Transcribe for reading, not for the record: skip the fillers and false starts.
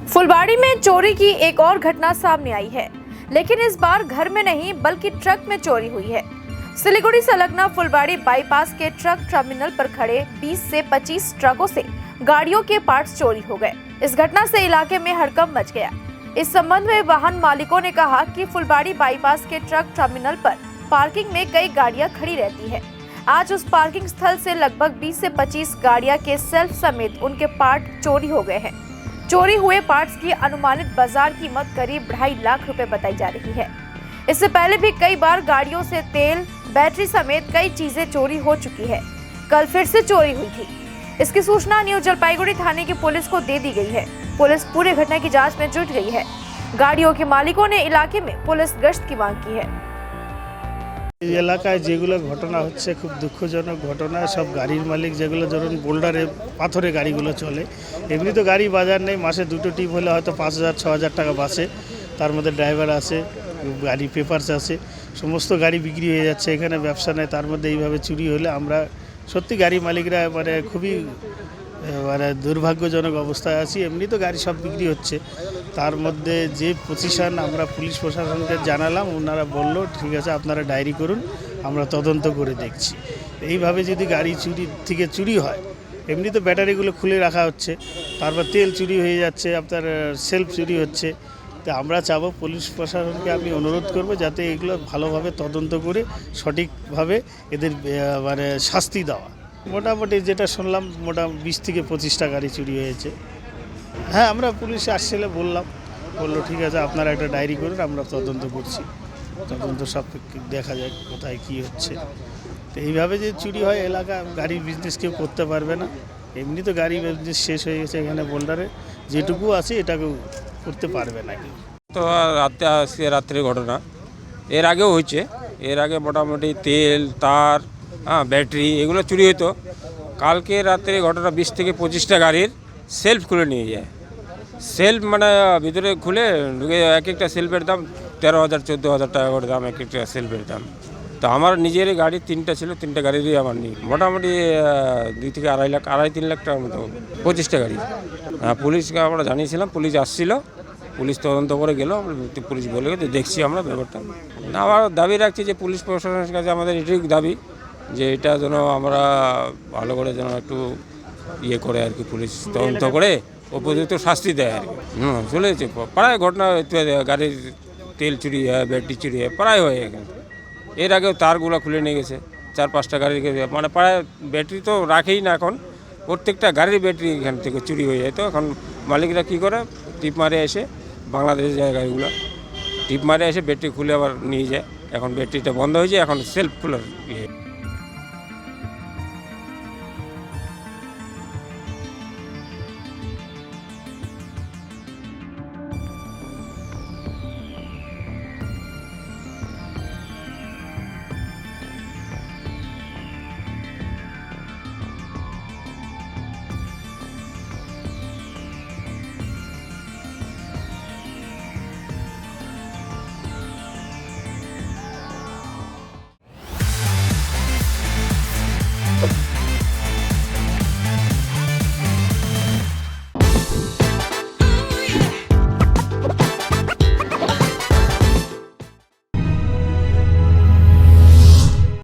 फुलबाड़ी में चोरी की एक और घटना सामने आई है, लेकिन इस बार घर में नहीं बल्कि ट्रक में चोरी हुई है। सिलीगुड़ी संलग्न फुलबाड़ी बाईपास के ट्रक टर्मिनल पर खड़े 20 से 25 ट्रकों से गाड़ियों के पार्ट्स चोरी हो गए। इस घटना से इलाके में हड़कंप मच गया। इस संबंध में वाहन मालिकों ने कहा कि फुलबाड़ी बाईपास के ट्रक टर्मिनल पर पार्किंग में कई गाड़ियां खड़ी रहती है। आज उस पार्किंग स्थल से लगभग 20 से 25 गाड़ियां के सेल्फ समेत उनके पार्ट चोरी हो गए हैं। चोरी हुए पार्ट्स की अनुमानित बाजार कीमत करीब 2.5 लाख रुपए बताई जा रही है। इससे पहले भी कई बार गाड़ियों से तेल, बैटरी समेत कई चीजें चोरी हो चुकी है। कल फिर से चोरी हुई थी। इसकी सूचना न्यू जलपाईगुड़ी थाने की पुलिस को दे दी गई है। पुलिस पूरे घटना की जांच में जुट गई है। गाड़ियों के मालिकों ने इलाके में पुलिस गश्त की मांग की है। এলাকায় যেগুলো ঘটনা হচ্ছে খুব দুঃখজনক ঘটনা। সব গাড়ির মালিক যেগুলো ধরুন বোল্ডারে পাথরে গাড়িগুলো চলে, এমনি তো গাড়ি বাজার নেই, মাসে দুটো ট্রিপ হলে হয়তো 5,000-6,000 টাকা বাসে, তার মধ্যে ড্রাইভার আছে, গাড়ি পেপারস আছে, সমস্ত গাড়ি বিক্রি হয়ে যাচ্ছে, এখানে ব্যবসা নেই, তার মধ্যে এইভাবে চুরি হলে আমরা সত্যি গাড়ি মালিকরা খুবই দুর্ভাগ্যজনক অবস্থায় আছি। এমনি তো গাড়ি সব বিক্রি হচ্ছে, তার মধ্যে যে পজিশন আমরা পুলিশ প্রশাসনকে জানালাম, ওনারা বললো ঠিক আছে আপনারা ডায়েরি করুন, আমরা তদন্ত করে দেখছি। এইভাবে যদি গাড়ি চুরি হয়, এমনি তো ব্যাটারিগুলো খুলে রাখা হচ্ছে, তারপর তেল চুরি হয়ে যাচ্ছে, আপনার সেলফ চুরি হচ্ছে। তো আমরা চাবো পুলিশ প্রশাসনকে আমি অনুরোধ করব যাতে এগুলো ভালোভাবে তদন্ত করে সঠিকভাবে এদের শাস্তি দেওয়া। মোটামুটি যেটা শুনলাম 20 থেকে 25টা গাড়ি চুরি হয়েছে। হ্যাঁ, আমরা পুলিশে আসছিলে বললো ঠিক আছে আপনারা একটা ডায়েরি করুন, আমরা তদন্ত করছি, তদন্ত সাপেক্ষে দেখা যায় কোথায় কী হচ্ছে। তো এইভাবে যে চুরি হয় এলাকা গাড়ির বিজনেস কেউ করতে পারবে না। এমনি তো গাড়ি বিজনেস শেষ হয়ে গেছে, এখানে বোল্ডারে যেটুকু আছে এটাকেও করতে পারবে না কেউ। তো আজকে রাত্রের ঘটনা, এর আগেও হয়েছে। এর আগে মোটামুটি তেল, তার, ব্যাটারি এগুলো চুরি হতো। কালকে রাত্রে ঘটনা 20 থেকে 25টা গাড়ির সেলফ খুলে নিয়ে যায়। সেলফ ভিতরে খুলে ঢুকে এক একটা সেলফের দাম 13,000-14,000 টাকা করে দাম, এক একটা সেলফের দাম। তো আমার নিজের গাড়ি 3টা ছিল, 3টা গাড়িরই আমার নেই। মোটামুটি 2 থেকে 2.5 লাখ, 2.5-3 লাখ টাকার মতো 25টা গাড়ি। পুলিশকে আমরা জানিয়েছিলাম, পুলিশ আসছিল, পুলিশ তদন্ত করে গেল। পুলিশ বলে গেছে দেখছি আমরা ব্যাপারটা। আমার দাবি রাখছি যে পুলিশ প্রশাসনের কাছে আমাদের এটাই দাবি যে এটা যেন আমরা ভালো করে যেন একটু করে আর কি, পুলিশ তদন্ত করে উপযুক্ত শাস্তি দেয় আর কি। চলেছে প্রায় ঘটনা, গাড়ির তেল চুরি হয়, ব্যাটারি চুরি হয়, প্রায় হয় এখানে। এর আগেও তারগুলো খুলে নিয়ে গেছে 4-5টা গাড়ি, প্রায় ব্যাটারি তো রাখেই না এখন, প্রত্যেকটা গাড়ির ব্যাটারি এখান থেকে চুরি হয়ে যায়। তো এখন মালিকরা কী করে, টিপ মারে এসে, বাংলাদেশের যায় গাড়িগুলো টিপ মারে এসে ব্যাটারি খুলে আবার নিয়ে যায়। এখন ব্যাটারিটা বন্ধ হয়ে যায়, এখন সেলফ খোলার